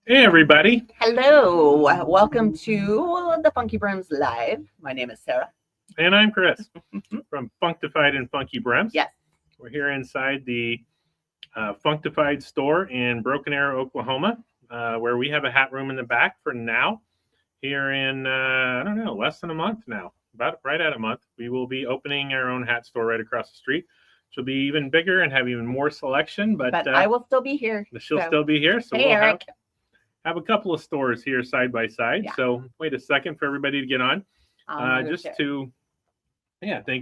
Hey everybody, Hello, welcome to the FunkyBrims Live. My name is Sarah. and I'm Chris from Functified and Funky Brims. Yes. We're here inside the Functified store in Broken Arrow, Oklahoma, where we have a hat room in the back for now. Here in I don't know, less than a month now, about right at a month, we will be opening our own hat store right across the street. Which will be even bigger and have even more selection. But I will still be here. She'll still be here, so hey, we'll Eric. have a couple of stores here side by side. Yeah. So wait a second for everybody to get on. Thank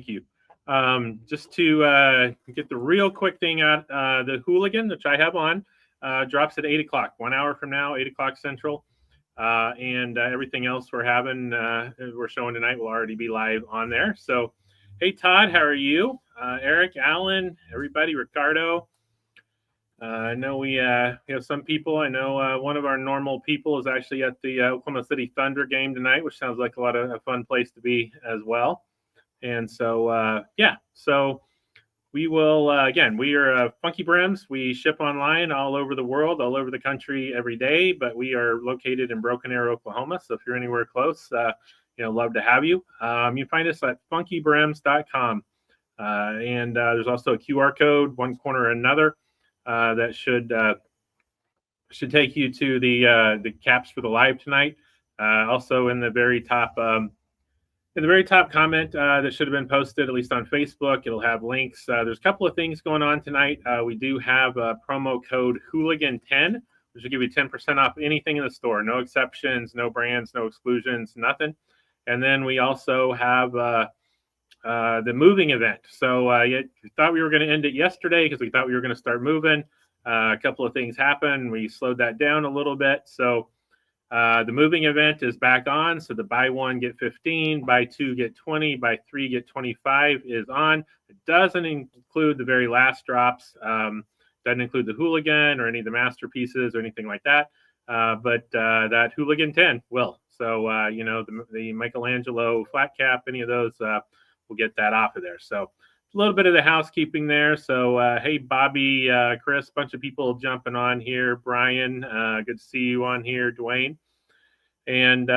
you. Just to get the real quick thing out, the Hooligan, which I have on, drops at 8 o'clock, 1 hour from now, 8 o'clock Central. And everything else we're showing tonight will already be live on there. So, hey, Todd, how are you? Eric, Alan, everybody, Ricardo. I know we have some people. I know one of our normal people is actually at the Oklahoma City Thunder game tonight, which sounds like a fun place to be as well. And so, so we will, again, we are FunkyBrims. We ship online all over the world, all over the country every day, but we are located in Broken Arrow, Oklahoma. So if you're anywhere close, love to have you. You can find us at funkybrims.com. And there's also a QR code, one corner or another, that should take you to the caps for the live tonight. Also in the very top comment that should have been posted, at least on Facebook, it'll have links. There's a couple of things going on tonight. We do have a promo code Hooligan10, which will give you 10% off anything in the store. No exceptions, no brands, no exclusions, nothing. And then we also have the moving event. So we thought we were going to end it yesterday because we thought we were going to start moving. A couple of things happened. We slowed that down a little bit. So the moving event is back on. So the buy one, get 15, buy two, get 20, buy three, get 25 is on. It doesn't include the very last drops. Doesn't include the Hooligan or any of the masterpieces or anything like that. But that Hooligan 10 will. So, the Michelangelo flat cap, any of those, we'll get that off of there. So a little bit of the housekeeping there. So, hey, Bobby, Chris, bunch of people jumping on here. Brian, good to see you on here. Dwayne. And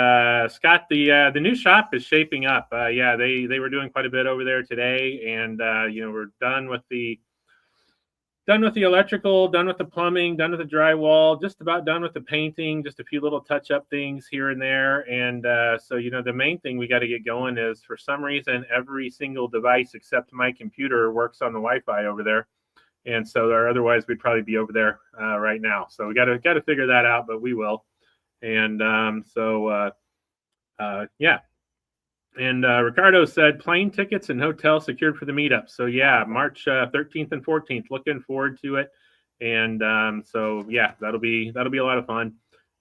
Scott, the new shop is shaping up. They were doing quite a bit over there today. And, we're done with the electrical, done with the plumbing, done with the drywall, just about done with the painting, just a few little touch-up things here and there. And so, the main thing we got to get going is, for some reason, every single device except my computer works on the Wi-Fi over there. And so, otherwise, we'd probably be over there right now. So we got to figure that out, but we will. And And Ricardo said plane tickets and hotel secured for the meetup. So March 13th and 14th. Looking forward to it. And that'll be a lot of fun.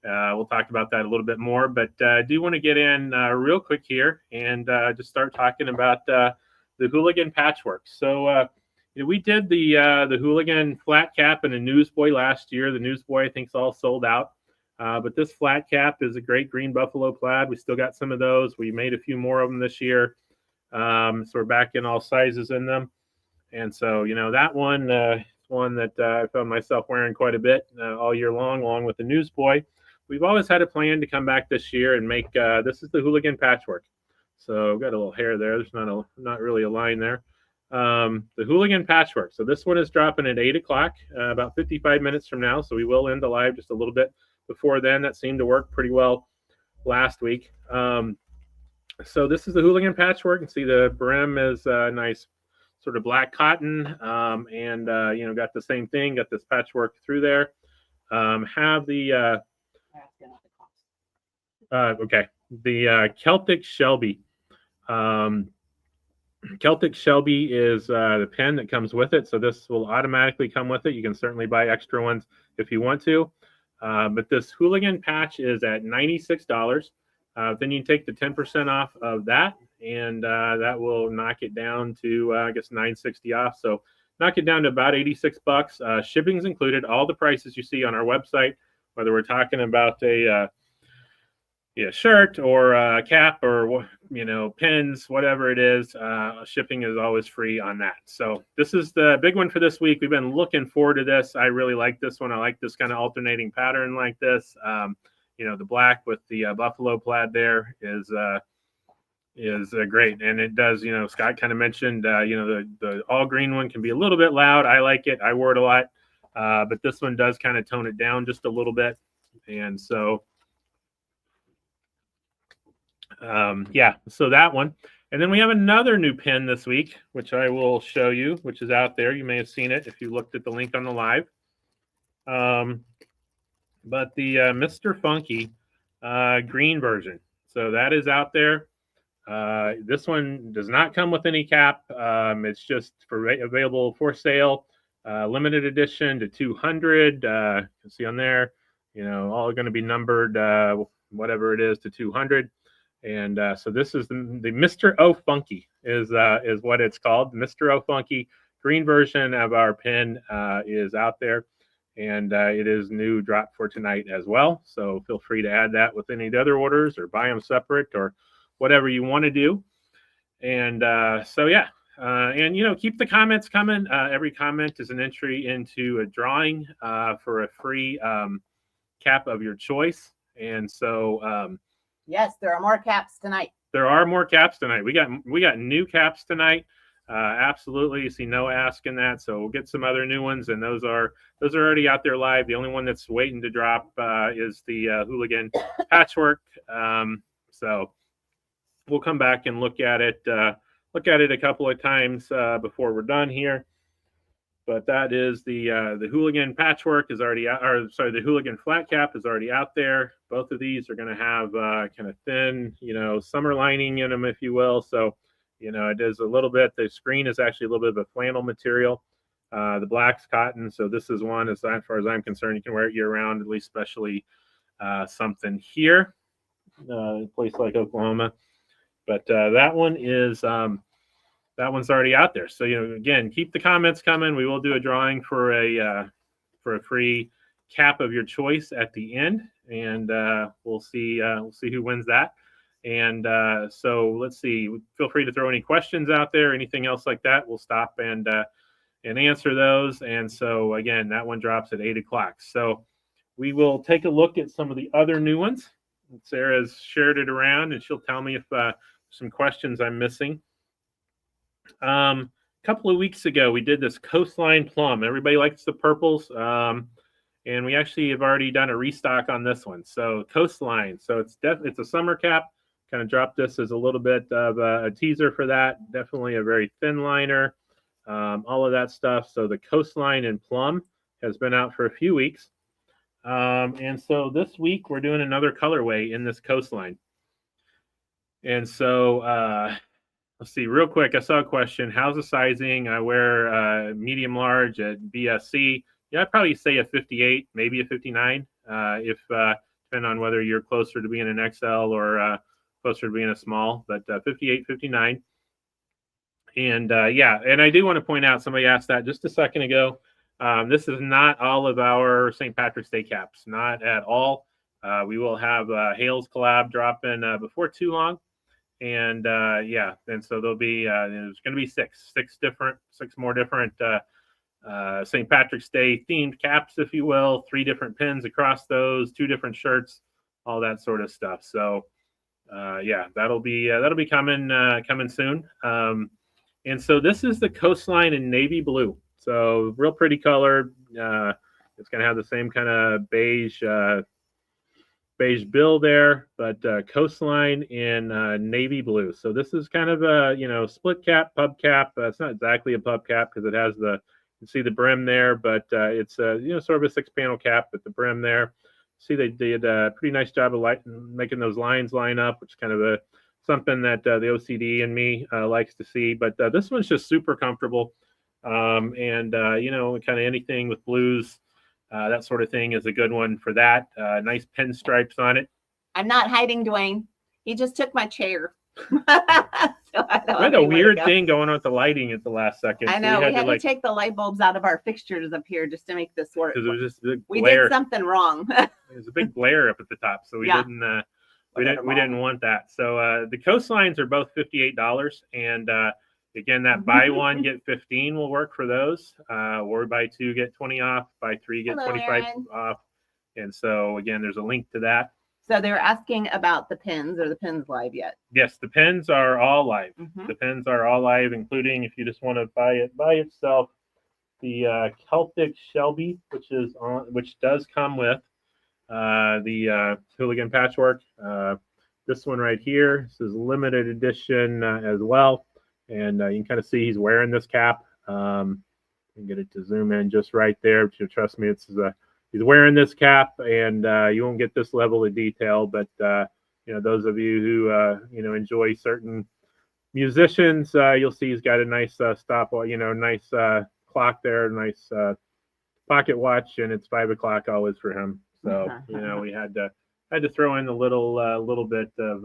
We'll talk about that a little bit more, but I do want to get in real quick here and just start talking about the Hooligan patchwork. So we did the Hooligan flat cap and a Newsboy last year. The Newsboy I think is all sold out. But this flat cap is a great green buffalo plaid. We still got some of those. We made a few more of them this year. So we're back in all sizes in them. And so, that one is one that I found myself wearing quite a bit all year long, along with the Newsboy. We've always had a plan to come back this year and make, this is the Hooligan patchwork. So I've got a little hair there. There's not really a line there. The Hooligan patchwork. So this one is dropping at 8 o'clock, about 55 minutes from now. So we will end the live just a little bit before then. That seemed to work pretty well last week. So this is the Hooligan patchwork. You can see the brim is nice sort of black cotton, and got the same thing, got this patchwork through there. Have the the Celtic Shelby. Celtic Shelby is the pen that comes with it, so this will automatically come with it. You can certainly buy extra ones if you want to. But this Hooligan patch is at $96. Then you take the 10% off of that, and that will knock it down to, I guess, $960 off. So knock it down to about $86. Shipping's included. All the prices you see on our website, whether we're talking about a shirt or a cap or pins, whatever it is, shipping is always free on that. So this is the big one for this week. We've been looking forward to this. I really like this one. I like this kind of alternating pattern like this. The black with the buffalo plaid there is great, and it does. Scott kind of mentioned, the all green one can be a little bit loud. I like it. I wore it a lot, but this one does kind of tone it down just a little bit, and so. So that one. And then we have another new pin this week, which I will show you, which is out there. You may have seen it if you looked at the link on the live. But the Mr. Funky green version. So that is out there. This one does not come with any cap. It's just available for sale. Limited edition to 200. You can see on there, all going to be numbered, whatever it is, to 200. And so this is the Mr. O Funky is what it's called. Mr. O Funky green version of our pin is out there, and it is new drop for tonight as well. So feel free to add that with any of the other orders or buy them separate or whatever you want to do. And keep the comments coming. Every comment is an entry into a drawing for a free cap of your choice. And so. Yes, there are more caps tonight. There are more caps tonight. We got new caps tonight. Absolutely. You see Noah asking that, so we'll get some other new ones, and those are already out there live. The only one that's waiting to drop is the Hooligan patchwork. So we'll come back and look at it a couple of times before we're done here. But that is the Hooligan patchwork is already out, the Hooligan flat cap is already out there. Both of these are going to have kind of thin, summer lining in them, if you will. So, it is a little bit, the screen is actually a little bit of a flannel material. The black's cotton. So this is one, as far as I'm concerned, you can wear it year round, at least especially something here, a place like Oklahoma. But that one is... that one's already out there. So, again, keep the comments coming. We will do a drawing for a free cap of your choice at the end, and we'll see who wins that. And so let's see. Feel free to throw any questions out there, anything else like that. We'll stop and answer those. And so again, that one drops at 8 o'clock. So we will take a look at some of the other new ones. Sarah's shared it around, and she'll tell me if some questions I'm missing. A couple of weeks ago, we did this Coastline Plum. Everybody likes the purples, and we actually have already done a restock on this one. So Coastline. So it's a summer cap. Kind of dropped this as a little bit of a teaser for that. Definitely a very thin liner, all of that stuff. So the Coastline in Plum has been out for a few weeks. And so this week we're doing another colorway in this Coastline. And so let's see, real quick. I saw a question. How's the sizing? I wear medium large at BSC. Yeah, I'd probably say a 58, maybe a 59, if depending on whether you're closer to being an XL or closer to being a small, but 58, 59. And and I do want to point out, somebody asked that just a second ago. This is not all of our St. Patrick's Day caps, not at all. We will have Hales collab dropping before too long. And and so there'll be there's going to be six more different St. Patrick's Day themed caps, if you will, 3 different pins across those, 2 different shirts, all that sort of stuff. So that'll be coming soon. And so this is the Coastline in navy blue. So real pretty color. It's going to have the same kind of beige bill there, but Coastline in navy blue. So this is kind of a split cap, pub cap. It's not exactly a pub cap because it has you can see the brim there, but it's sort of a 6-panel cap with the brim there. See, they did a pretty nice job of making those lines line up, which is kind of something that the OCD in me likes to see. But this one's just super comfortable, and kind of anything with blues. That sort of thing is a good one for that. Nice pinstripes on it. I'm not hiding, Dwayne. He just took my chair. So I had a weird thing going on with the lighting at the last second. I know. So we had to take the light bulbs out of our fixtures up here just to make this work. Because it was just a big we glare. did something wrong. There's a big glare up at the top, so we We didn't want that. So the coastlines are both $58, and again, that buy one get 15 will work for those, or buy two get 20 off, buy three get 25 off. And so again, there's a link to that. So they were asking about the pins. Are the pins live yet? Yes, the pins are all live. The pins are all live, including if you just want to buy it by itself, the Celtic Shelby, which does come with the hooligan patchwork. This one right here, this is limited edition as well, and you can kind of see he's wearing this cap. Get it to zoom in just right there. But trust me, he's wearing this cap, and you won't get this level of detail. But those of you who enjoy certain musicians, you'll see he's got a nice nice clock there, nice pocket watch, and it's 5 o'clock always for him. So we had to throw in a little bit of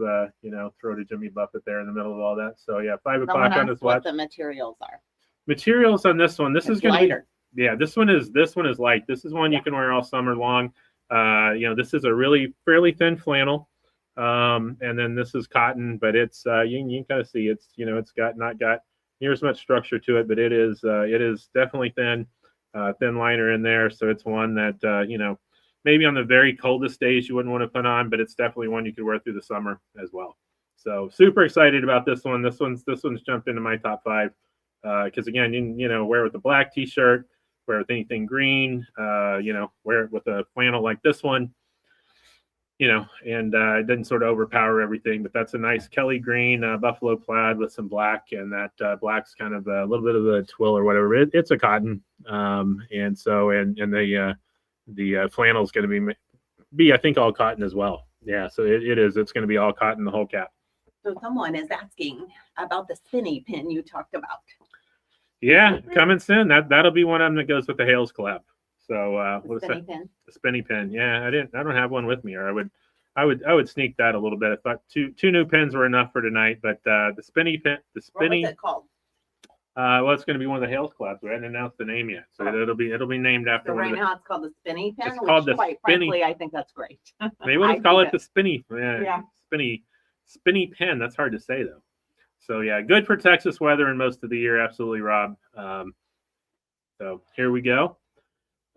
throw to Jimmy Buffett there in the middle of all that. So yeah, 5 o'clock on his watch. What the materials are? Materials on this one. This is going to be this one is light. This is one you can wear all summer long. This is a really fairly thin flannel, and then this is cotton, but it's you can kind of see it's not got near as much structure to it, but it is definitely thin liner in there. So it's one that maybe on the very coldest days you wouldn't want to put on, but it's definitely one you could wear through the summer as well. So super excited about this one. This one's jumped into my top 5 because again, wear it with a black t-shirt, wear it with anything green, wear it with a flannel like this one, and it doesn't sort of overpower everything. But that's a nice Kelly green buffalo plaid with some black, and that black's kind of a little bit of a twill or whatever. It's a cotton, and so the flannel is going to be I think all cotton as well. Yeah, so it is. It's going to be all cotton, the whole cap. So someone is asking about the spinny pin you talked about. Yeah, coming soon. That'll be one of them that goes with the Hales collab. So the spinny pin. Yeah, I don't have one with me, or I would sneak that a little bit. I thought two new pins were enough for tonight, but the spinny pin, what was it called? Well, it's going to be one of the Hales collabs. We haven't announced the name yet, so it'll be named after. So right now it's called the spinny pin. It's called the quite spinny. Frankly, I think that's great. Maybe we'll just call it the spinny. Yeah. Spinny pin. That's hard to say though. So yeah, good for Texas weather and most of the year. Absolutely, Rob. So here we go.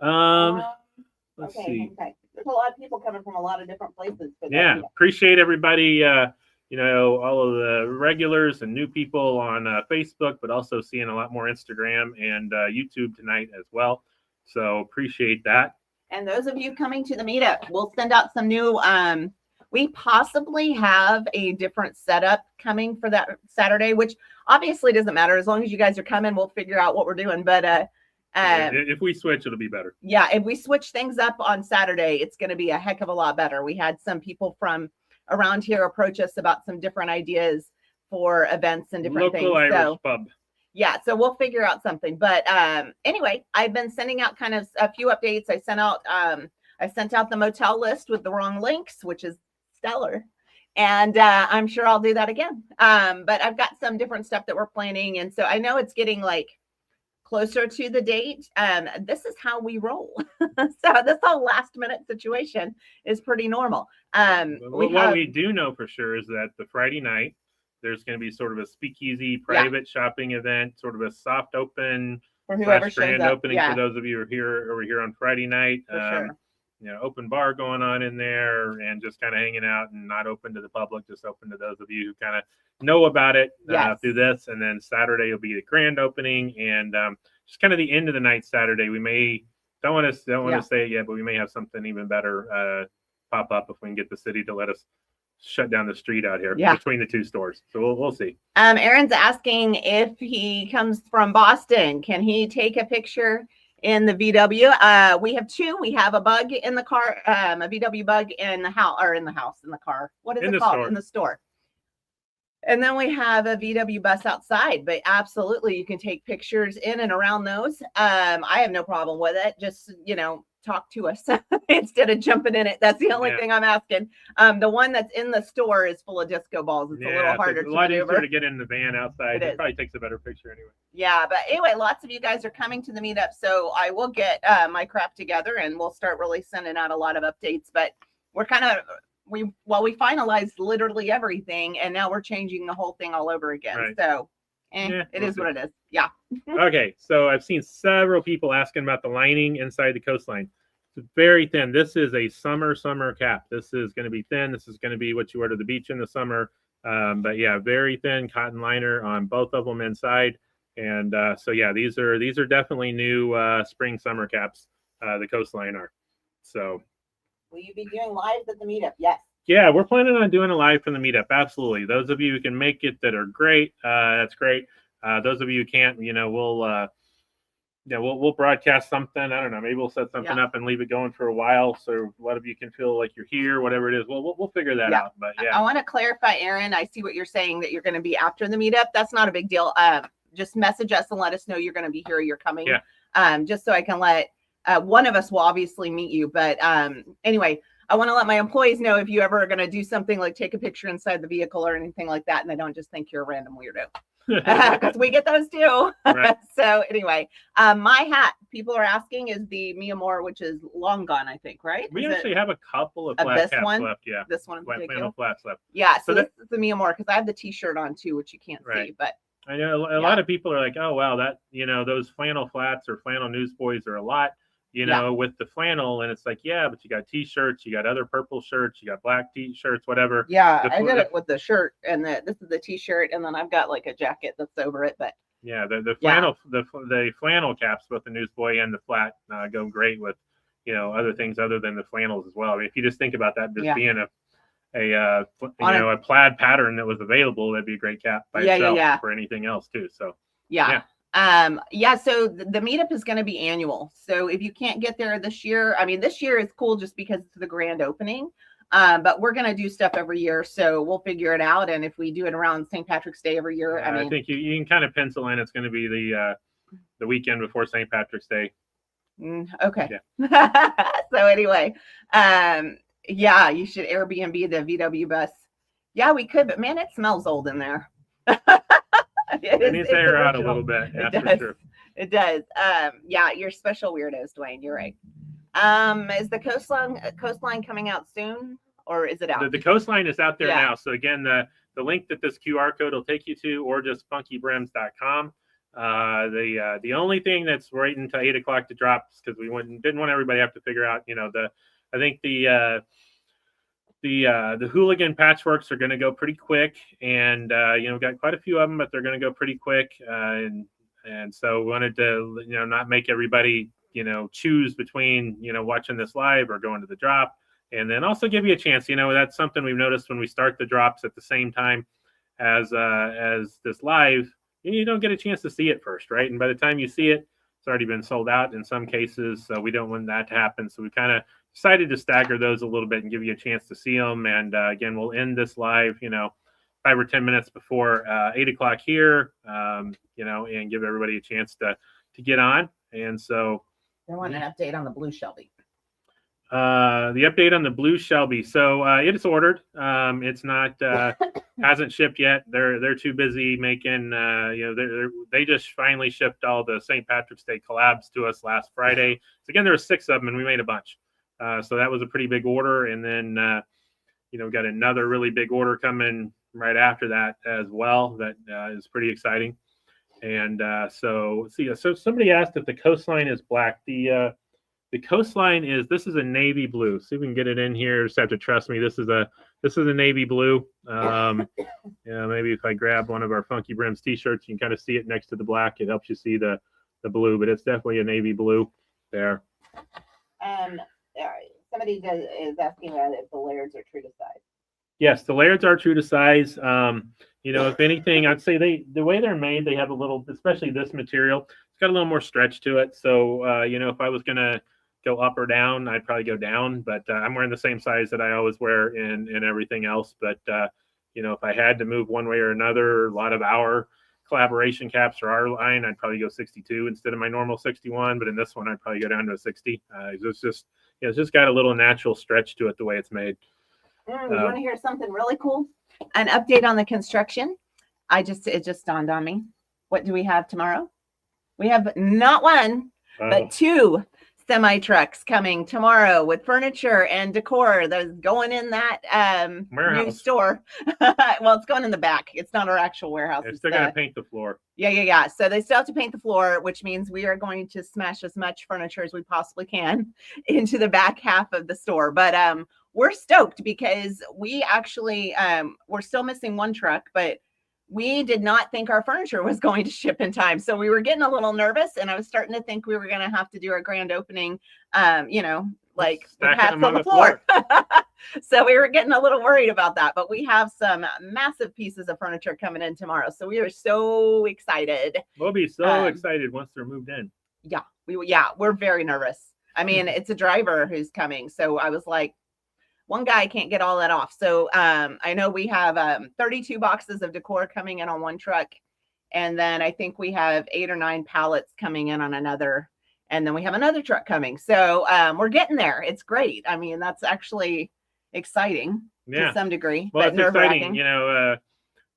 Let's see. Okay. There's a lot of people coming from a lot of different places. Yeah, appreciate everybody. All of the regulars and new people on Facebook, but also seeing a lot more Instagram and YouTube tonight as well. So appreciate that. And those of you coming to the meetup, we'll send out some new. We possibly have a different setup coming for that Saturday, which obviously doesn't matter. As long as you guys are coming, we'll figure out what we're doing. But if we switch, it'll be better. Yeah, if we switch things up on Saturday, it's going to be a heck of a lot better. We had some people from around here approach us about some different ideas for events and different local things. Irish pub. Yeah, so we'll figure out something. But anyway, I've been sending out kind of a few updates. I sent out the motel list with the wrong links, which is stellar. And I'm sure I'll do that again. But I've got some different stuff that we're planning. And so I know it's getting like closer to the date. This is how we roll. So this whole last minute situation is pretty normal. What we do know for sure is that the Friday night, there's going to be sort of a speakeasy private shopping event, sort of a soft open for whoever shows up. Opening for those of you who are over here on Friday night. For sure. Open bar going on in there and just kind of hanging out and not open to the public, just open to those of you who kind of know about it through this. And then Saturday will be the grand opening and just kind of the end of the night Saturday. We may don't want to say it yet, but we may have something even better pop up if we can get the city to let us shut down the street out here between the two stores. So we'll see. Aaron's asking if he comes from Boston, can he take a picture in the VW? We have two. We have a bug in the car, a VW bug in the house, in the car. What is it called? In the store. And then we have a VW bus outside, but absolutely you can take pictures in and around those. I have no problem with it. Just, talk to us instead of jumping in it. That's the only thing I'm asking. The one that's in the store is full of disco balls. It's a little harder to maneuver. It's a lot easier to get in the van outside. It probably takes a better picture anyway. Yeah, but anyway, lots of you guys are coming to the meetup, so I will get my crap together and we'll start really sending out a lot of updates. But we're kind of we finalized literally everything, and now we're changing the whole thing all over again. Right. So Yeah, it is what it is. Yeah. Okay, so I've seen several people asking about the lining inside the coastline. It's very thin. This is a summer cap. This is going to be thin. This is going to be what you wear to the beach in the summer. But yeah, very thin cotton liner on both of them inside. And so yeah, these are definitely new spring summer caps. The coastline are. So Will you be doing lives at the meetup? Yes. yeah, we're planning on doing a live from the meetup. Absolutely. Those of you who can make it that are great. That's great. Those of you who can't, we'll broadcast something. I don't know. Maybe we'll set something up and leave it going for a while, so a lot of you can feel like you're here. Whatever it is, we'll figure that out. But yeah, I want to clarify, Aaron. I see what you're saying, that you're going to be after the meetup. That's not a big deal. Just message us and let us know you're going to be here. You're coming. Yeah. Just so I can let one of us will obviously meet you. But anyway, I want to let my employees know if you ever are going to do something like take a picture inside the vehicle or anything like that, and they don't just think you're a random weirdo. Because we get those too. Right. So anyway, my hat, people are asking, is the Mia Moore, which is long gone, I think, right? We actually have a couple of flat caps left. Yeah, this one, flannel flats left. Yeah, so this is the Mia Moore, because I have the T-shirt on too, which you can't see, but I know a lot of people are like, oh wow, that those flannel flats or flannel newsboys are a lot. With the flannel, and it's like, yeah, but you got T-shirts, you got other purple shirts, you got black T-shirts, whatever. Yeah, I did it with the shirt, and this is the T-shirt, and then I've got like a jacket that's over it. But yeah, the flannel, the flannel caps, both the newsboy and the flat, go great with other things other than the flannels as well. I mean, if you just think about that, just being a plaid pattern that was available, that'd be a great cap by itself for anything else too. So so the meetup is going to be annual. So if you can't get there this year, I mean, this year is cool just because it's the grand opening. But we're going to do stuff every year, so we'll figure it out. And if we do it around St. Patrick's Day every year, I think you can kind of pencil in it's going to be the weekend before St. Patrick's Day. Okay. Yeah. So anyway, you should Airbnb the VW bus. Yeah, we could, but man, it smells old in there. It needs to air out a little bit. Yeah, for sure. It does. You're special weirdos, Dwayne. You're right. Is the coastline coming out soon, or is it out? The coastline is out there now. So again, the link that this QR code will take you to, or just FunkyBrims.com. The only thing that's waiting until 8 o'clock to drop, because we didn't want everybody to have to figure out. I think the hooligan patchworks are going to go pretty quick, and we've got quite a few of them, but they're going to go pretty quick, and so we wanted to not make everybody choose between watching this live or going to the drop, and then also give you a chance. That's something we've noticed when we start the drops at the same time as this live, you don't get a chance to see it first, right? And by the time you see it, it's already been sold out in some cases, so we don't want that to happen. So we kind of decided to stagger those a little bit and give you a chance to see them. And again, we'll end this live, 5 or 10 minutes before 8 o'clock here, and give everybody a chance to get on. And so they want an update on the blue Shelby. The update on the blue Shelby. So it is ordered. It's not hasn't shipped yet. They're too busy making. They just finally shipped all the St. Patrick's Day collabs to us last Friday. So again, there were 6 of them, and we made a bunch. So that was a pretty big order. And then we got another really big order coming right after that as well. That is pretty exciting. And so somebody asked if the coastline is black. The coastline this is a navy blue. See if we can get it in here. Just have to trust me. This is a navy blue. Maybe if I grab one of our FunkyBrims t-shirts, you can kind of see it next to the black. It helps you see the blue, but it's definitely a navy blue there. Somebody is asking about if the layers are true to size. Yes, the layers are true to size. If anything, I'd say the way they're made, they have a little, especially this material, it's got a little more stretch to it. So, if I was going to go up or down, I'd probably go down, but I'm wearing the same size that I always wear in everything else. But, if I had to move one way or another, a lot of our collaboration caps or our line, I'd probably go 62 instead of my normal 61. But in this one, I'd probably go down to a 60. It's just got a little natural stretch to it the way it's made. You want to hear something really cool? An update on the construction. It just dawned on me. What do we have tomorrow? We have not one, but 2 semi trucks coming tomorrow with furniture and decor that's going in that new store. Well, it's going in the back. It's not our actual warehouse. They're still going to paint the floor. Yeah. So they still have to paint the floor, which means we are going to smash as much furniture as we possibly can into the back half of the store. But we're stoked because we actually we're still missing one truck, but we did not think our furniture was going to ship in time. So we were getting a little nervous, and I was starting to think we were going to have to do our grand opening, like with hats on the floor. So we were getting a little worried about that, but we have some massive pieces of furniture coming in tomorrow. So we are so excited. We'll be so excited once they're moved in. Yeah, we're very nervous. I mean, it's a driver who's coming. So I was like, one guy can't get all that off. So I know we have 32 boxes of decor coming in on one truck. And then I think we have 8 or 9 pallets coming in on another. And then we have another truck coming. So we're getting there. It's great. I mean, that's actually exciting to some degree. Well, it's exciting.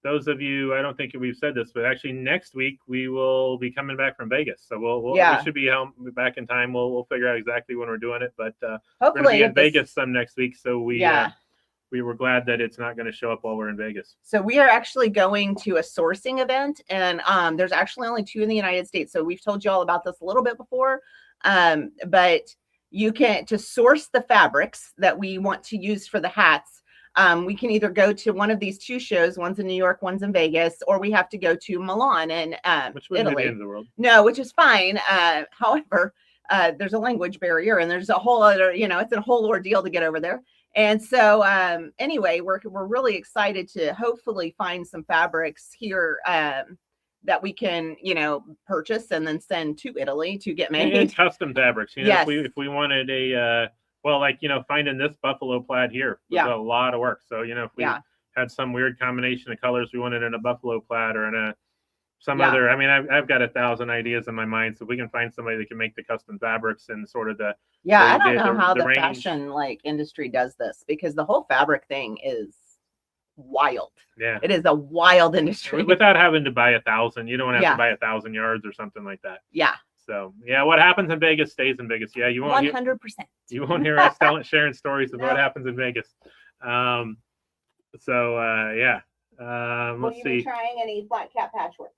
Those of you, I don't think we've said this, but actually next week we will be coming back from Vegas. So we should be back in time. We'll figure out exactly when we're doing it, but hopefully we're going to be in Vegas some next week. So we were glad that it's not going to show up while we're in Vegas. So we are actually going to a sourcing event, and there's actually only 2 in the United States. So we've told you all about this a little bit before, but you can, to source the fabrics that we want to use for the hats, we can either go to one of these 2 shows, one's in New York, one's in Vegas, or we have to go to Milan and which wouldn't Italy. be the end of the world. No, which is fine. However, there's a language barrier, and there's a whole other, it's a whole ordeal to get over there. And so anyway, we're really excited to hopefully find some fabrics here that we can, purchase and then send to Italy to get made. And custom fabrics. If we wanted a finding this buffalo plaid here was a lot of work. So, if we had some weird combination of colors we wanted in a buffalo plaid or in some other, I mean, I've got 1,000 ideas in my mind. So we can find somebody that can make the custom fabrics and sort of I don't know how the fashion industry does this, because the whole fabric thing is wild. Yeah, it is a wild industry. Without having to buy 1,000, you don't have to buy 1,000 yards or something like that. Yeah. So what happens in Vegas stays in Vegas. Yeah, you won't 100%. You won't hear us sharing stories of what happens in Vegas. Let's see. Will you be trying any flat cap patchwork?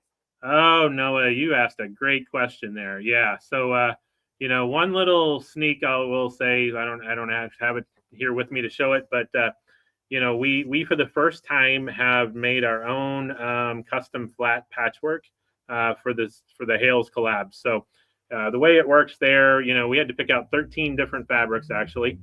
Oh, Noah, you asked a great question there. Yeah. So one little sneak I will say, I don't have it here with me to show it, but we for the first time have made our own custom flat patchwork for the Hales collab. So the way it works there, we had to pick out 13 different fabrics actually.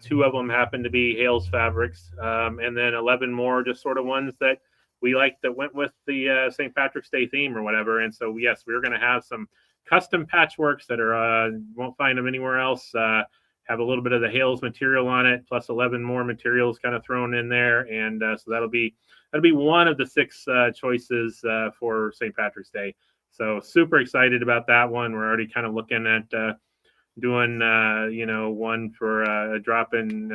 2 of them happen to be Hales fabrics, and then 11 more just sort of ones that we liked that went with the St. Patrick's Day theme or whatever. And so yes, we're going to have some custom patchworks that are won't find them anywhere else. Have a little bit of the Hales material on it, plus 11 more materials kind of thrown in there, and so that'll be one of the 6 choices for St. Patrick's Day. So super excited about that one. We're already kind of looking at doing one for a drop in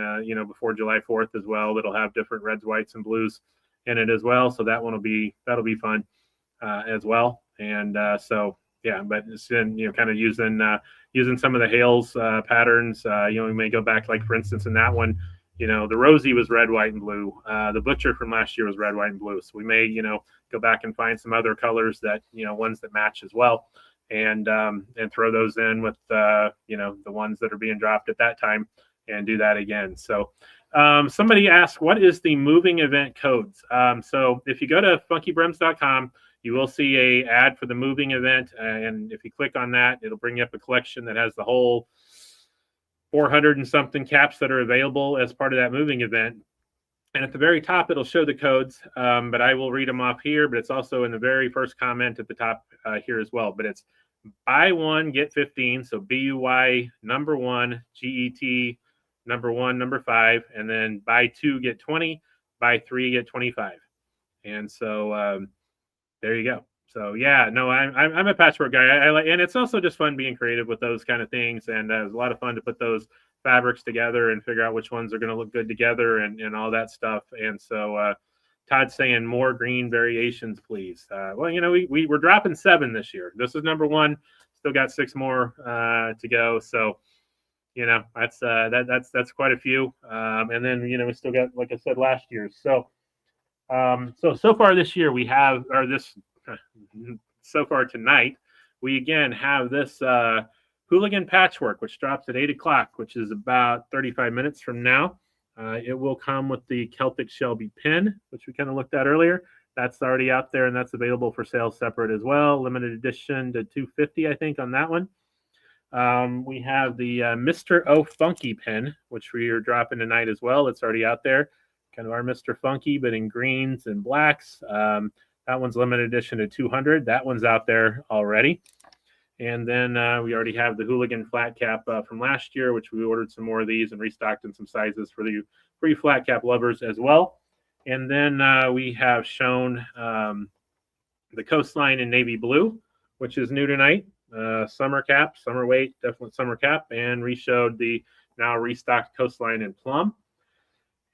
before July 4th as well. That'll have different reds, whites, and blues in it as well. So that'll be fun as well. And but it's been kind of using some of the Hales patterns. We may go back, like for instance in that one, the Rosie was red, white, and blue. The Butcher from last year was red, white, and blue. So we may go back and find some other colors that ones that match as well, and throw those in with the ones that are being dropped at that time, and do that again. So somebody asked, what is the moving event codes? So if you go to FunkyBrims.com, you will see a ad for the moving event, and if you click on that, it'll bring you up a collection that has the whole 400 and something caps that are available as part of that moving event. And at the very top, it'll show the codes, but I will read them off here. But it's also in the very first comment at the top here as well. But it's buy 1 get 15. So BUY number 1 GET number 1 number 5, and then buy 2 get 20, buy 3 get 25. And so there you go. So I'm a patchwork guy. I like, and it's also just fun being creative with those kind of things. And it was a lot of fun to put those fabrics together and figure out which ones are going to look good together and all that stuff. And so Todd's saying more green variations, please. We're dropping 7 this year. This is number 1. Still got 6 more to go. So, that's quite a few. And then, we still got, like I said, last year. So, so far this year we have, or this, so far tonight, we again have this Hooligan Patchwork, which drops at 8 o'clock, which is about 35 minutes from now. It will come with the Celtic Shelby pin, which we kind of looked at earlier. That's already out there, and that's available for sale separate as well. Limited edition to $250, I think, on that one. We have the Mr. O Funky pin, which we are dropping tonight as well. It's already out there. Kind of our Mr. Funky, but in greens and blacks. That one's limited edition to $200. That one's out there already. And then we already have the Hooligan flat cap from last year, which we ordered some more of these and restocked in some sizes for you flat cap lovers as well. And then we have shown the Coastline in navy blue, which is new tonight. Summer cap, summer weight, definitely summer cap, and re-showed the now restocked Coastline in plum.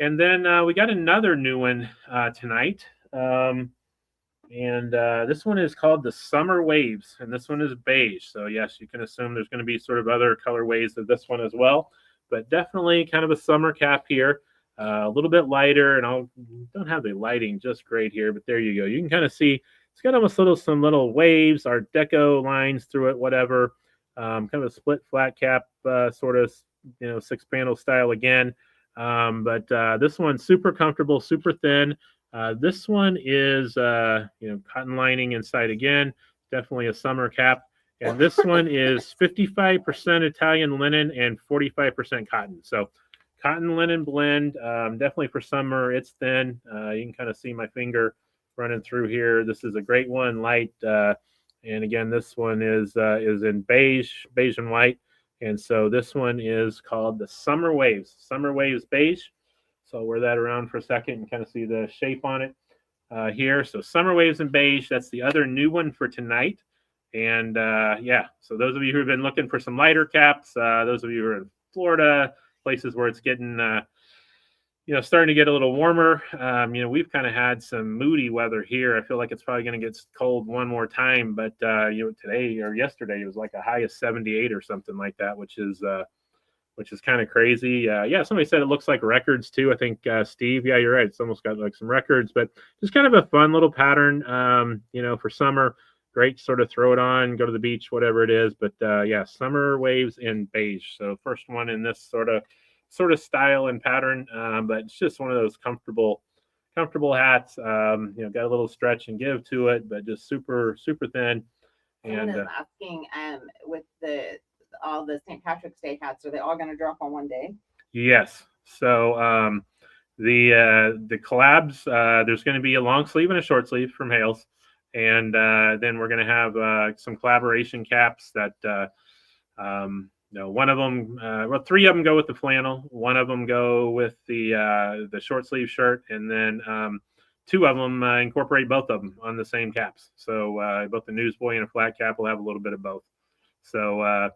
And then we got another new one tonight. And this one is called the Summer Waves, and this one is beige. So yes, you can assume there's going to be sort of other colorways of this one as well, but definitely kind of a summer cap here. A little bit lighter, and I don't have the lighting just great here, but there you go. You can kind of see it's got almost some little waves, Art Deco lines through it, whatever. Kind of a split flat cap, sort of 6-panel style again. But this one's super comfortable, super thin. This one is cotton lining inside again, definitely a summer cap. And this one is 55% Italian linen and 45% cotton. So cotton linen blend, definitely for summer. It's thin. You can kind of see my finger running through here. This is a great one, light. And again, this one is in beige and white. And so this one is called the Summer Waves beige. So I'll wear that around for a second and kind of see the shape on it here. So Summer Waves in beige, that's the other new one for tonight. And so those of you who have been looking for some lighter caps, those of you who are in Florida, places where it's getting, starting to get a little warmer. We've kind of had some moody weather here. I feel like it's probably going to get cold one more time, but today or yesterday it was like a high of 78 or something like that, which is kind of crazy. Somebody said it looks like records too. I think Steve, yeah, you're right. It's almost got like some records, but just kind of a fun little pattern, for summer. Great, sort of throw it on, go to the beach, whatever it is. But Summer Waves in beige. So first one in this sort of style and pattern, but it's just one of those comfortable hats. Got a little stretch and give to it, but just super, super thin. And asking with all the St. Patrick's Day hats, are they all going to drop on one day? Yes. So the collabs, there's going to be a long sleeve and a short sleeve from Hales. And then we're going to have some collaboration caps that, one of them, 3 of them go with the flannel. 1 of them go with the short sleeve shirt. And then 2 of them incorporate both of them on the same caps. So both the Newsboy and a flat cap will have a little bit of both. So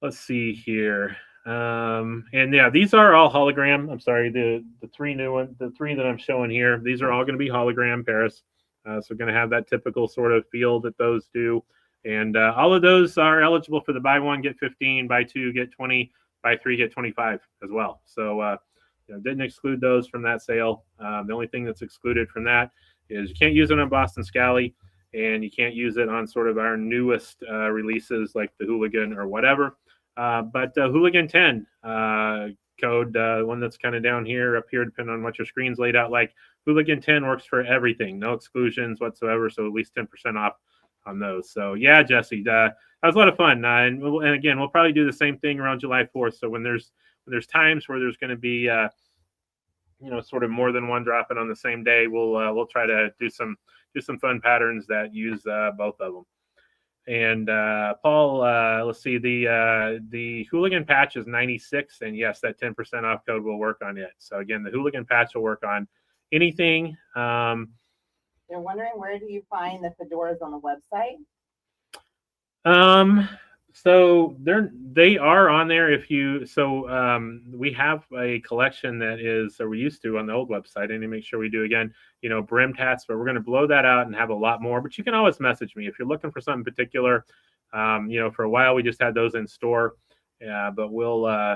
let's see here. These are all hologram. I'm sorry, the 3 new ones, the 3 that I'm showing here, these are all going to be hologram Paris. So we're going to have that typical sort of feel that those do. And all of those are eligible for the buy 1, get 15, buy 2, get 20, buy 3, get 25 as well. So didn't exclude those from that sale. The only thing that's excluded from that is you can't use it on Boston Scally, and you can't use it on sort of our newest releases like the Hooligan or whatever. But Hooligan 10 code, one that's kind of down here, up here, depending on what your screen's laid out like. Hooligan 10 works for everything, no exclusions whatsoever, so at least 10% off on those. So yeah, Jesse, that was a lot of fun. And again, we'll probably do the same thing around July 4th. So when there's times where there's going to be sort of more than one dropping on the same day, we'll try to do some fun patterns that use both of them. And Paul, let's see, the Hooligan patch is 96, and yes, that 10% off code will work on it. So again, the Hooligan patch will work on anything. They're wondering, where do you find the fedoras on the website? So they are on there. We have a collection that is, or we used to on the old website. I need to make sure we do again, brimmed hats, but we're going to blow that out and have a lot more. But you can always message me if you're looking for something particular. For a while we just had those in store, but we'll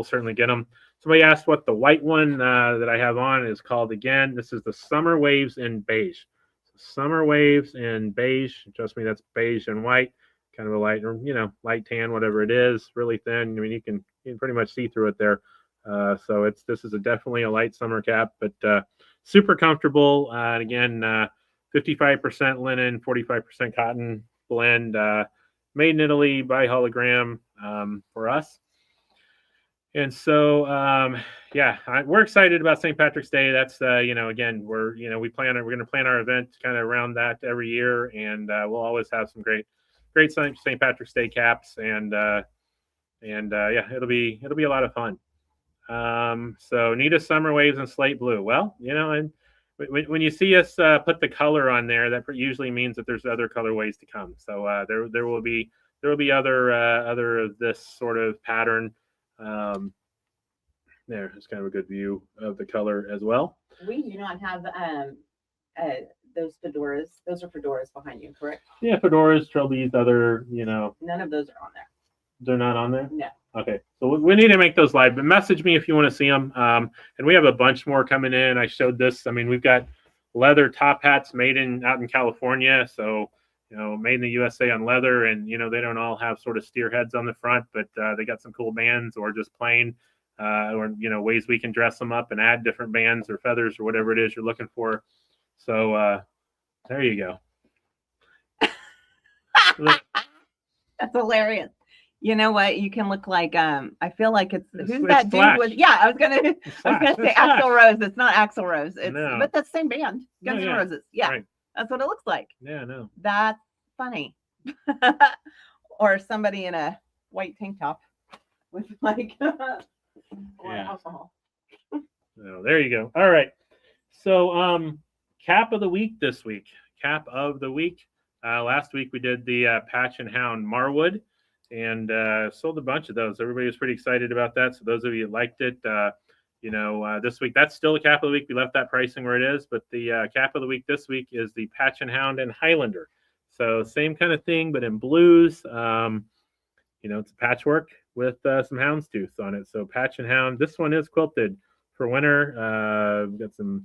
certainly get them. Somebody asked what the white one that I have on is called again. This is the Summer Waves in beige. Summer Waves in beige. Trust me, that's beige and white. Kind of a light, light tan, whatever it is, really thin. I mean, you can pretty much see through it there. So this is definitely a light summer cap, but super comfortable. And again, 55% linen, 45% cotton blend, made in Italy by Hologram for us. And so, we're excited about St. Patrick's Day. That's, again, we're going to plan our event kind of around that every year, and we'll always have some great St. Patrick's Day caps, and it'll be a lot of fun. So Nita Summer Waves and Slate Blue. Well, and when you see us put the color on there, that usually means that there's other colorways to come. So there will be other of this sort of pattern. There's kind of a good view of the color as well. We do not have those fedoras. Those are fedoras behind you, correct? Yeah, fedoras, trilbies, other, None of those are on there. They're not on there? No. Okay, so we need to make those live, but message me if you want to see them. And we have a bunch more coming in. I showed this. I mean, we've got leather top hats made out in California. So, made in the USA on leather, and, they don't all have sort of steer heads on the front, but they got some cool bands or just plain, or, ways we can dress them up and add different bands or feathers or whatever it is you're looking for. So there you go. That's hilarious. You know what? You can look like I feel like it's who's it's that Flash. dude with? Yeah, I was gonna say Axl Rose. It's not Axl Rose. It's but that's the same band, Guns N' Roses. Yeah, right. That's what it looks like. Yeah, no, that's funny. Or somebody in a white tank top with like alcohol. No, there you go. All right. So cap of the week this week. Cap of the week. Last week we did the Patch and Hound Marwood, and sold a bunch of those. Everybody was pretty excited about that. So those of you that liked it, this week, that's still the cap of the week. We left that pricing where it is, but the cap of the week this week is the Patch and Hound and Highlander. So same kind of thing, but in blues. It's a patchwork with some houndstooth on it. So Patch and Hound. This one is quilted for winter. Got some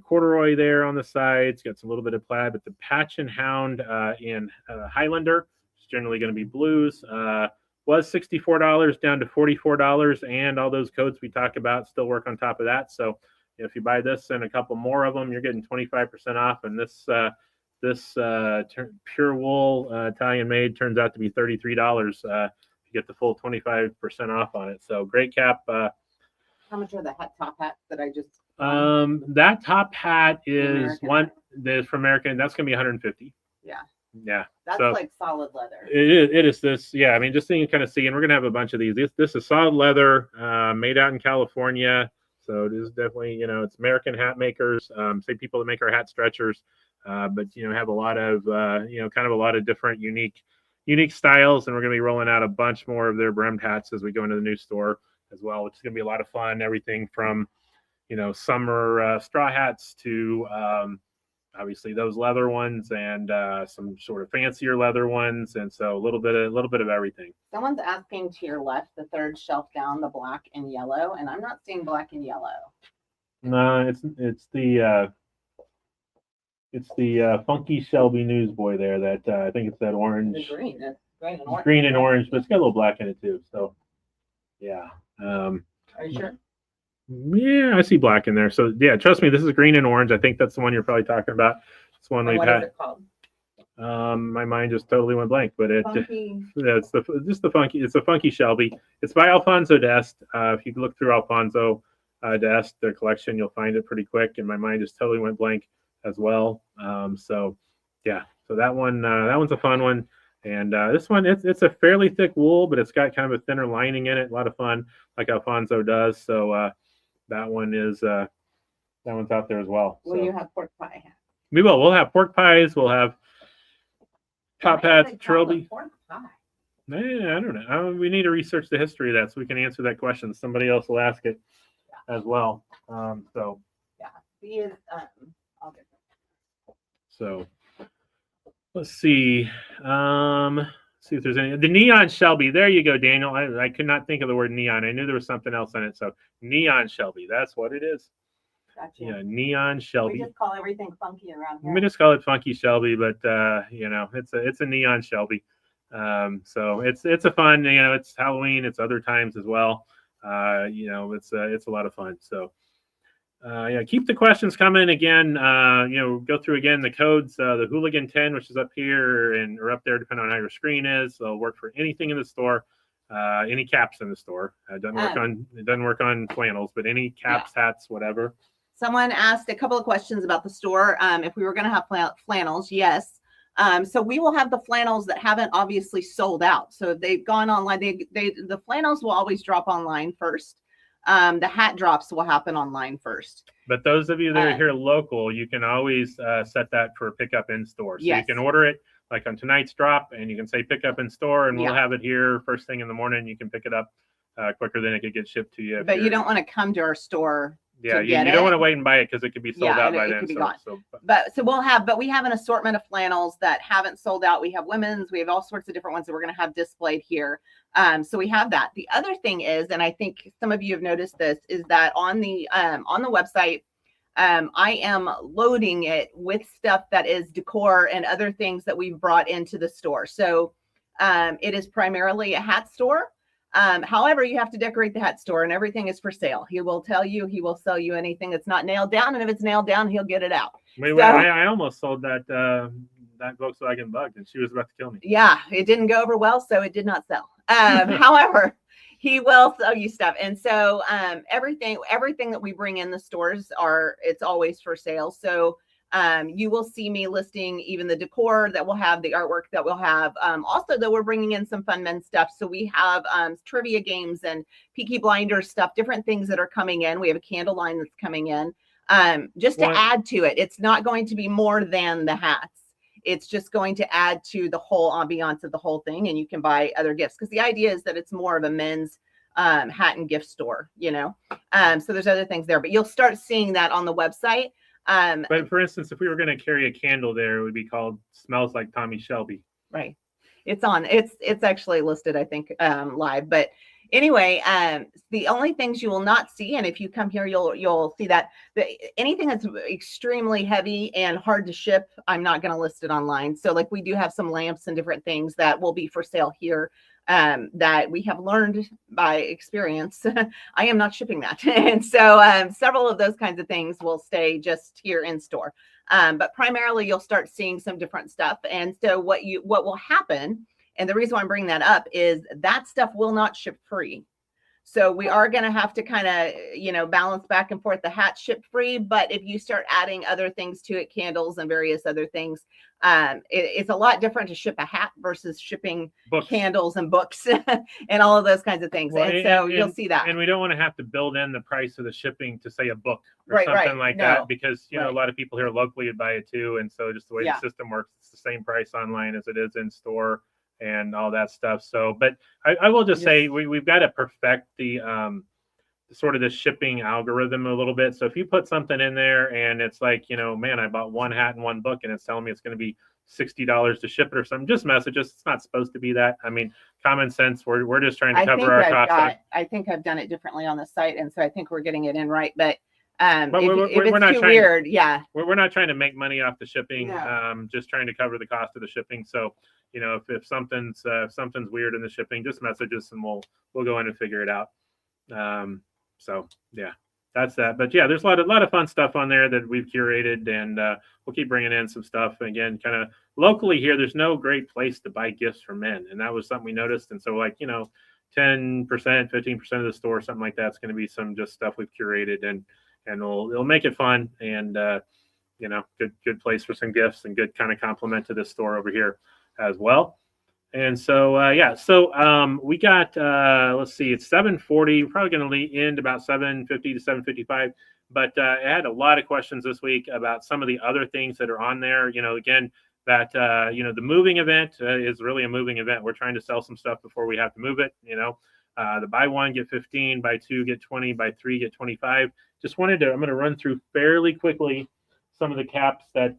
corduroy there on the sides. Got some little bit of plaid, but the Patch and Hound in Highlander, it's generally going to be blues. Was $64 down to $44, and all those coats we talk about still work on top of that. So if you buy this and a couple more of them, you're getting 25% off. And this pure wool Italian made turns out to be $33. You get the full 25% off on it. So great cap. How much are the top hats that I just? That top hat is from American. That's gonna be 150. Yeah. That's like solid leather. It is this. Yeah. I mean, just so you can kind of see, and we're gonna have a bunch of these. This is solid leather, made out in California. So it is definitely, it's American hat makers. Say people that make our hat stretchers, but have a lot of, kind of a lot of different unique styles, and we're gonna be rolling out a bunch more of their brimmed hats as we go into the new store as well, which is gonna be a lot of fun. Everything from summer straw hats to obviously those leather ones, and some sort of fancier leather ones, and so a little bit of everything. Someone's asking to your left, the third shelf down, the black and yellow, and I'm not seeing black and yellow. No, it's the Funky Shelby Newsboy there. That I think it's that orange. The green. It's green and orange. Green and orange, but it's got a little black in it too. So yeah. Are you sure? Yeah, I see black in there. So yeah, trust me, this is green and orange. I think that's the one you're probably talking about. It's one we've had. What is it called? My mind just totally went blank, but it's the funky. It's a Funky Shelby. It's by Alfonso d'Este. If you look through Alfonso d'Este, their collection, you'll find it pretty quick. And my mind just totally went blank as well. So that one's a fun one. And this one, it's a fairly thick wool, but it's got kind of a thinner lining in it. A lot of fun, like Alfonso does. So that one's out there as well. Will you have pork pie hats? We will. We'll have pork pies. We'll have top hats, trilby. Pork pie. Yeah, I don't know. We need to research the history of that so we can answer that question. Somebody else will ask it as well. He is. I'll get that. So Let's see. See if there's any. The neon Shelby. There you go, Daniel. I could not think of the word neon. I knew there was something else on it. So neon Shelby. That's what it is. Gotcha. Yeah, neon Shelby. We just call everything funky around here. We just call it Funky Shelby, but it's a neon Shelby. So it's a fun. It's Halloween. It's other times as well. It's a lot of fun. So. Keep the questions coming. Again, go through again the codes, the Hooligan 10, which is up here or up there, depending on how your screen is. They'll work for anything in the store, any caps in the store. It doesn't work on flannels, but any caps, hats, whatever. Someone asked a couple of questions about the store. If we were going to have flannels, yes. So we will have the flannels that haven't obviously sold out. So if they've gone online, the flannels will always drop online first. The hat drops will happen online first. But those of you that are here local, you can always set that for pickup in store. So you can order it like on tonight's drop, and you can say pick up in store, and we'll have it here first thing in the morning. You can pick it up quicker than it could get shipped to you. But you don't want to come to our store. Yeah, you don't want to wait and buy it because it could be sold out by then. But we have an assortment of flannels that haven't sold out. We have women's, we have all sorts of different ones that we're going to have displayed here. So we have that. The other thing is, and I think some of you have noticed this, is that on the website, I am loading it with stuff that is decor and other things that we've brought into the store. So it is primarily a hat store. However, you have to decorate the hat store, and everything is for sale. He will tell you, he will sell you anything that's not nailed down, and if it's nailed down, he'll get it out. I almost sold that Volkswagen Bug, and she was about to kill me. Yeah, it didn't go over well, so it did not sell. However, he will sell you stuff, and so everything that we bring in the stores it's always for sale. So you will see me listing even the decor that we'll have, the artwork that we'll have. Also, though, we're bringing in some fun men's stuff. So we have trivia games and Peaky Blinders stuff, different things that are coming in. We have a candle line that's coming in. Just to add to it, it's not going to be more than the hats. It's just going to add to the whole ambiance of the whole thing, and you can buy other gifts, because the idea is that it's more of a men's hat and gift store, So there's other things there, but you'll start seeing that on the website. But for instance, if we were going to carry a candle there, it would be called "Smells Like Tommy Shelby." Right. It's actually listed, I think, live. But anyway, the only things you will not see, and if you come here, you'll see that anything that's extremely heavy and hard to ship, I'm not going to list it online. So like we do have some lamps and different things that will be for sale here. That we have learned by experience. I am not shipping that. And so several of those kinds of things will stay just here in store. But primarily you'll start seeing some different stuff. And so what will happen, and the reason why I'm bringing that up, is that stuff will not ship free. So we are going to have to kind of, balance back and forth. The hat ship free, but if you start adding other things to it, candles and various other things, it's a lot different to ship a hat versus shipping candles and books and all of those kinds of things. Well, and so you'll see that. And we don't want to have to build in the price of the shipping to say a book or something like that, because a lot of people here locally would buy it too. And so just the way the system works, it's the same price online as it is in store and all that stuff. So, but I will just say we've got to perfect the sort of the shipping algorithm a little bit. So if you put something in there and it's like, man, I bought one hat and one book and it's telling me it's going to be $60 to ship it or something, just message us. It's not supposed to be that. I mean, common sense. We're just trying to cover our costs. I think I've done it differently on the site, and so I think we're getting it in right. But we're not too weird, we're not trying to make money off the shipping. Just trying to cover the cost of the shipping. So if something's weird in the shipping, just message us and we'll go in and figure it out. So yeah, that's that. But yeah, there's a lot of fun stuff on there that we've curated, and we'll keep bringing in some stuff. Again, kind of locally here, there's no great place to buy gifts for men, and that was something we noticed. And so 10%, 15% of the store, something like that's going to be some just stuff we've curated, and it'll make it fun, and good place for some gifts and good kind of compliment to this store over here as well. And so we got let's see, it's 7:40. We're probably going to end about 7:50 to 7:55. But I had a lot of questions this week about some of the other things that are on there. Again, that the moving event is really a moving event. We're trying to sell some stuff before we have to move it. The buy one get 15, buy two get 20, buy three get 25. I'm going to run through fairly quickly some of the caps that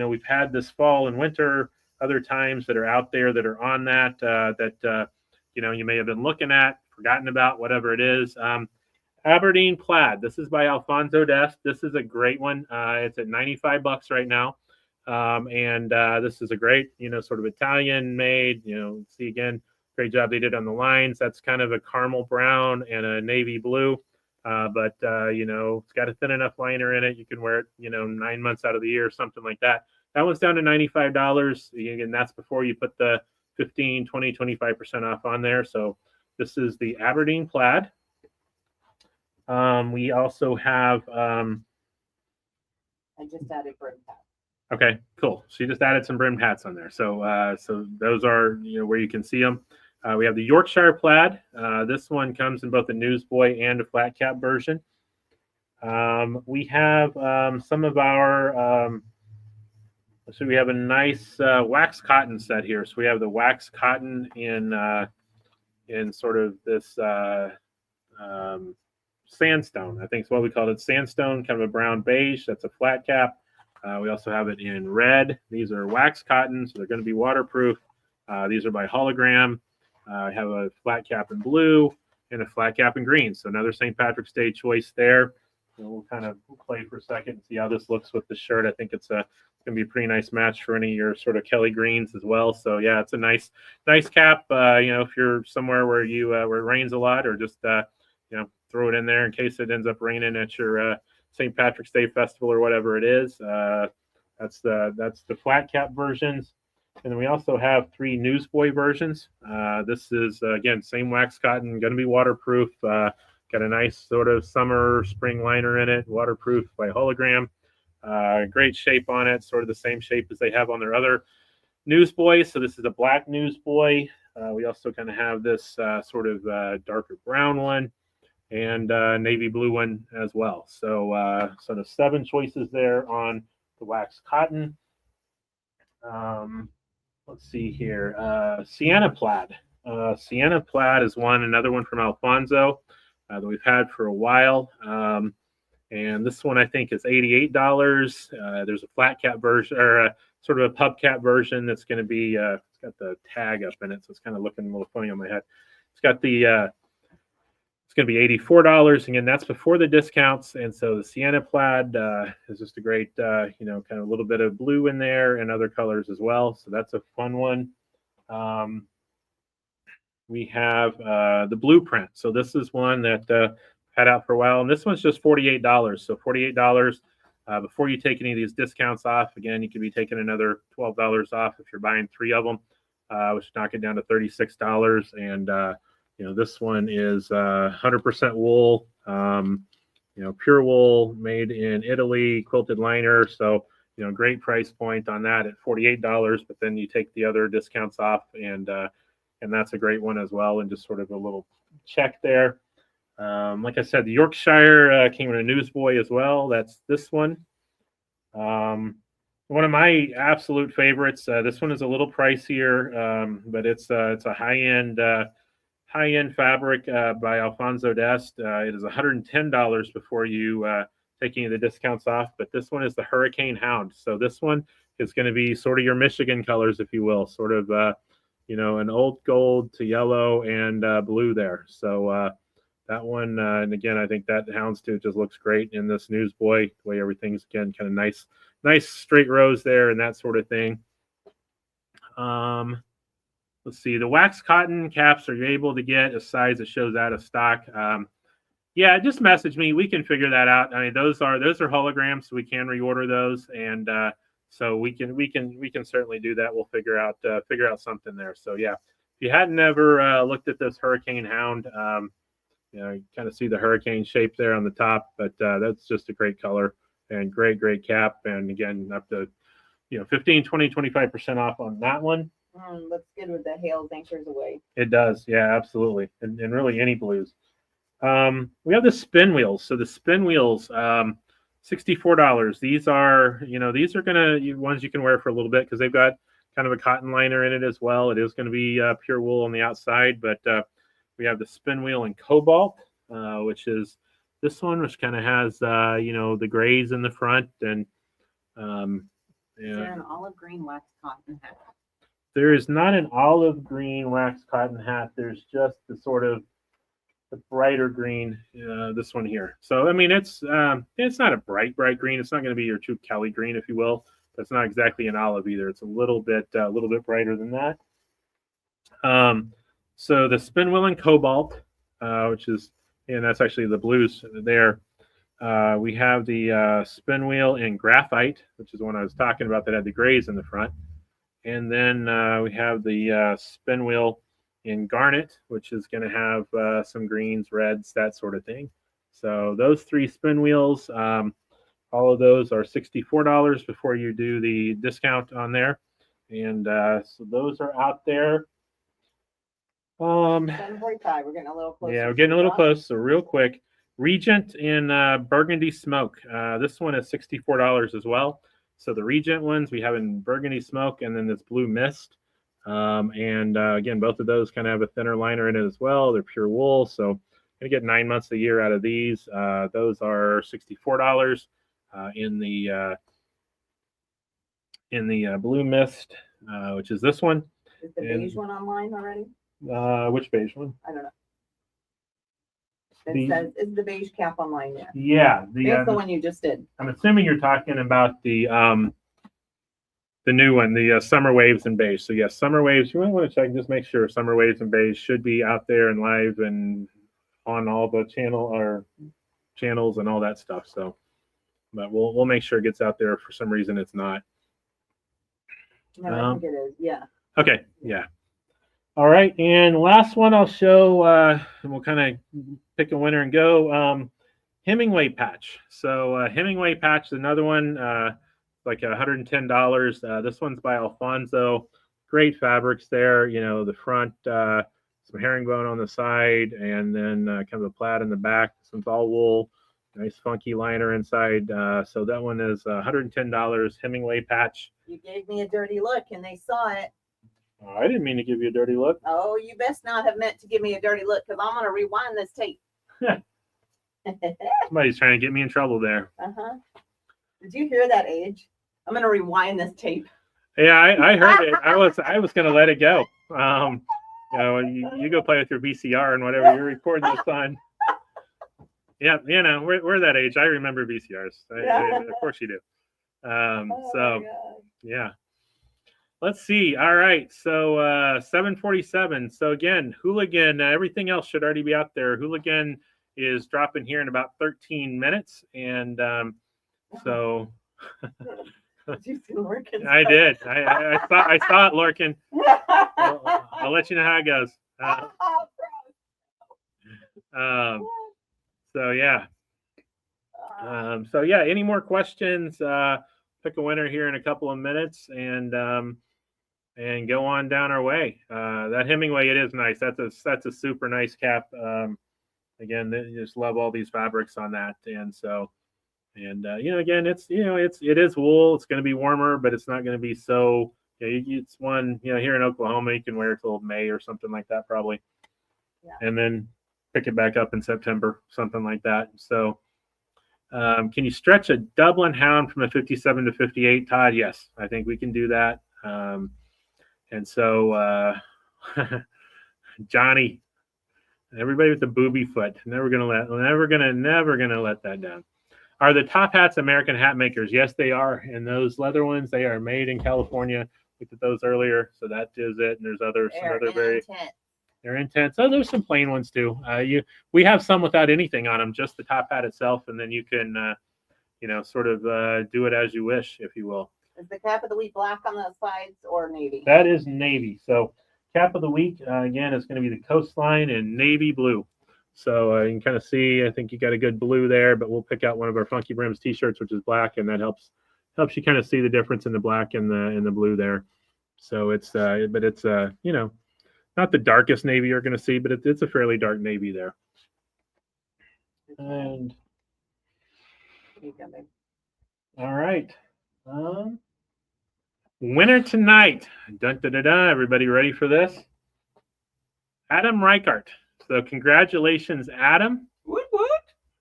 we've had this fall and winter. other times that are out there that are on that you may have been looking at, forgotten about, whatever it is. Aberdeen Plaid. This is by Alfonso Dest. This is a great one. It's at $95 right now. This is a great, sort of Italian made, see again, great job they did on the lines. That's kind of a caramel brown and a navy blue. It's got a thin enough liner in it. You can wear it, 9 months out of the year or something like that. That one's down to $95. Again, that's before you put the 15, 20, 25% off on there. So this is the Aberdeen Plaid. We also have... I just added brim hat. Okay, cool. So you just added some brimmed hats on there. So those are, where you can see them. We have the Yorkshire Plaid. This one comes in both a newsboy and a flat cap version. We have some of our... so we have a nice wax cotton set here. So we have the wax cotton in sort of this sandstone. I think it's what we called it, sandstone, kind of a brown beige. That's a flat cap. We also have it in red. These are wax cotton, so they're going to be waterproof. These are by Hologram. I have a flat cap in blue and a flat cap in green. So another St. Patrick's Day choice there. So we'll kind of play for a second and see how this looks with the shirt. I think it's going to be a pretty nice match for any of your sort of Kelly greens as well. So yeah, it's a nice cap. If you're somewhere where where it rains a lot, or just throw it in there in case it ends up raining at your St. Patrick's Day festival or whatever it is. That's the flat cap versions. And then we also have 3 newsboy versions. This is, again, same wax cotton, going to be waterproof. Got a nice sort of summer, spring liner in it, waterproof by Hologram. Great shape on it, sort of the same shape as they have on their other newsboys. So this is a black newsboy. We also kind of have this sort of darker brown one and navy blue one as well. So sort of 7 choices there on the wax cotton. Let's see here. Sienna Plaid. Sienna Plaid is another one from Alfonso that we've had for a while. And this one I think is $88. There's a flat cap version, or sort of a pub cap version that's going to be, it's got the tag up in it, so it's kind of looking a little funny on my head. It's got the, it's going to be $84. Again, that's before the discounts. And so the Sienna Plaid is just a great, kind of a little bit of blue in there and other colors as well. So that's a fun one. We have the Blueprint. So this is one that had out for a while. And this one's just $48. So $48 before you take any of these discounts off. Again, you could be taking another $12 off if you're buying 3 of them, which knock it down to $36. And this one is 100% wool, pure wool made in Italy, quilted liner. So, great price point on that at $48, but then you take the other discounts off, and that's a great one as well. And just sort of a little check there. Like I said, the Yorkshire came in a newsboy as well. That's this one. One of my absolute favorites. This one is a little pricier, but it's a high-end fabric by Alfonso Dest. It is $110 before you take any of the discounts off, but this one is the Hurricane Hound. So this one is going to be sort of your Michigan colors, if you will, sort of, an old gold to yellow and blue there. So that one, and again, I think that houndstooth just looks great in this newsboy, the way everything's, again, kind of nice straight rows there and that sort of thing. Let's see, the wax cotton caps are you able to get a size that shows out of stock? Yeah, just message me. We can figure that out. I mean, those are holograms, so we can reorder those, and so we can certainly do that. We'll figure out something there. So yeah, if you hadn't ever looked at this Hurricane Hound, you kind of see the hurricane shape there on the top, but that's just a great color and great cap, and again, up to 15, 20, 25% off on that one. Looks good with the hails anchors away. It does, yeah, absolutely, and really any blues. We have the spin wheels. So the spin wheels, $64. These are, these are ones you can wear for a little bit because they've got kind of a cotton liner in it as well. It is going to be pure wool on the outside, but we have the spin wheel in cobalt, which is this one, which kind of has the grays in the front, and is there an olive green wax cotton hat? There is not an olive green wax cotton hat. There's just the sort of the brighter green, this one here. So I mean, it's not a bright green. It's not going to be your true Kelly green, if you will. But it's not exactly an olive either. It's a little bit brighter than that. So the spin wheel in cobalt, which is, and that's actually the blues there. We have the spin wheel in graphite, which is the one I was talking about that had the grays in the front. And then we have the spin wheel in garnet, which is going to have some greens, reds, that sort of thing. So those 3 spin wheels, all of those are $64 before you do the discount on there. And so those are out there. 7:45. We're getting a little closer. Yeah, we're getting a little close. So real quick, Regent in Burgundy Smoke. This one is $64 as well. So the Regent ones we have in Burgundy Smoke, and then this Blue Mist. Again, both of those kind of have a thinner liner in it as well. They're pure wool, so I'm gonna get 9 months a year out of these. Those are $64 in the Blue Mist, which is this one. Is the beige one online already? Which beige one? I don't know. It says, is the beige cap online yet? Yeah, It's the one you just did. I'm assuming you're talking about the new one, the Summer Waves in beige. So yes, Summer Waves. You might want to check, just make sure Summer Waves in beige should be out there and live and on all the channels and all that stuff. So, but we'll make sure it gets out there. For some reason, it's not. No, I think it is. Yeah. Okay. Yeah. All right, and last one I'll show, and we'll kind of pick a winner and go. Hemingway patch. So Hemingway patch is another one, like $110. This one's by Alfonso. Great fabrics there. You know, the front, some herringbone on the side, and then kind of a plaid in the back. This one's all wool. Nice funky liner inside. So that one is $110. Hemingway patch. You gave me a dirty look, and they saw it. Oh, I didn't mean to give you a dirty look. Oh, you best not have meant to give me a dirty look, because I'm going to rewind this tape. Somebody's trying to get me in trouble there. Uh-huh. Did you hear that, Age? I'm going to rewind this tape. Yeah, I heard it. I was going to let it go. You know, you go play with your VCR and whatever you're recording this on. Yeah, you know, we're that age. I remember VCRs. Of course you do. So, yeah. Let's see. All right. So 7:47. So again, Hooligan, everything else should already be out there. Hooligan is dropping here in about 13 minutes. And so did you see Lorcan? I did. I saw it, Lorcan. I'll let you know how it goes. So yeah. So yeah, any more questions? Pick a winner here in a couple of minutes and go on down our way. That Hemingway, it is nice. That's a super nice cap. Again, just love all these fabrics on that. And so, and you know, again, it is wool. It's going to be warmer, but it's not going to be so. It's one, you know, here in Oklahoma, you can wear it till May or something like that, probably. Yeah. And then pick it back up in September, something like that. So, can you stretch a Dublin Hound from a 57 to 58, Todd? Yes, I think we can do that. And so, Johnny, everybody with the booby foot, never gonna let that down. Are the top hats American hat makers? Yes, they are. And those leather ones, they are made in California. Looked at those earlier, so that is it. And there's they're intense. Oh, there's some plain ones too. We have some without anything on them, just the top hat itself, and then you can, you know, sort of do it as you wish, if you will. Is the cap of the week black on the sides or navy? That is navy. So cap of the week, again, is going to be the coastline in navy blue. So you can kind of see, I think you got a good blue there, but we'll pick out one of our FunkyBrims t-shirts, which is black, and that helps you kind of see the difference in the black and the blue there. So it's, but it's, you know, not the darkest navy you're going to see, but it's a fairly dark navy there. And all right. Winner tonight. Dun, dun, dun, dun. Everybody ready for this? Adam Reichart. So congratulations, Adam. Woot woot.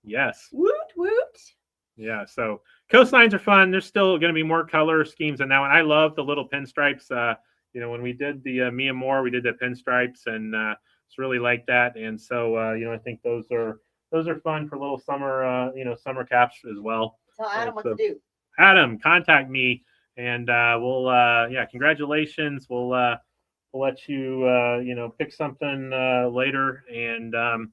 Yes. Woot woot. Yeah. So coastlines are fun. There's still going to be more color schemes in that one. I love the little pinstripes. when we did the Mia Moore, we did the pinstripes, and it's really like that. And so I think those are fun for little summer summer caps as well. Tell Adam what to do. Adam, contact me, and we'll congratulations. We'll let you pick something later, and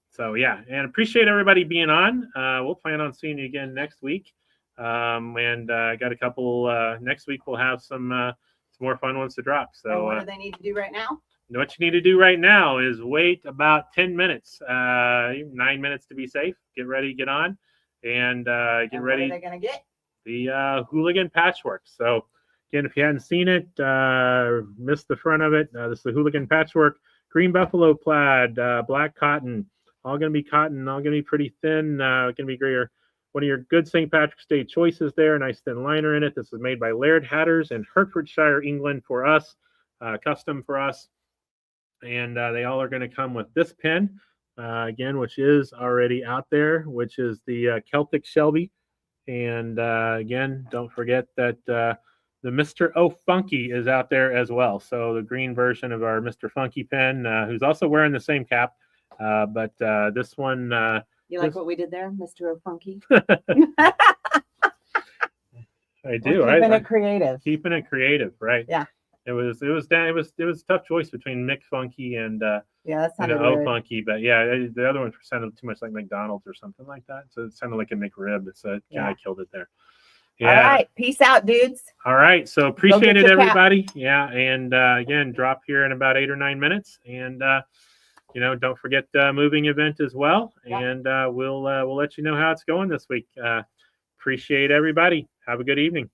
so yeah, and appreciate everybody being on. We'll plan on seeing you again next week, and got a couple next week. We'll have some more fun ones to drop. So what do they need to do right now? What you need to do right now is wait about 10 minutes, 9 minutes to be safe. Get ready, get on, and get ready. What are they gonna get? The Hooligan Patchwork. So again, if you hadn't seen it, missed the front of it, this is the Hooligan Patchwork, green buffalo plaid, black cotton, all going to be cotton, all going to be pretty thin, going to be great. One of your good St. Patrick's Day choices there, nice thin liner in it. This is made by Laird Hatters in Hertfordshire, England for us, custom for us. And they all are going to come with this pin, again, which is already out there, which is the Celtic Shelby. And again, don't forget that the Mr. O Funky is out there as well. So the green version of our Mr. Funky pen, who's also wearing the same cap. But this one. You like what we did there, Mr. O Funky? I do. Keeping it creative. Keeping it creative, right? Yeah. It was a tough choice between Mick Funky and that sounded O Funky, but yeah, the other one sounded too much like McDonald's or something like that. So it sounded like a McRib. So it kind of killed it there. Yeah. All right. Peace out, dudes. All right. So appreciate it, everybody. Yeah. And again, drop here in about 8 or 9 minutes. And don't forget moving event as well. Yeah. And we'll let you know how it's going this week. Appreciate everybody. Have a good evening.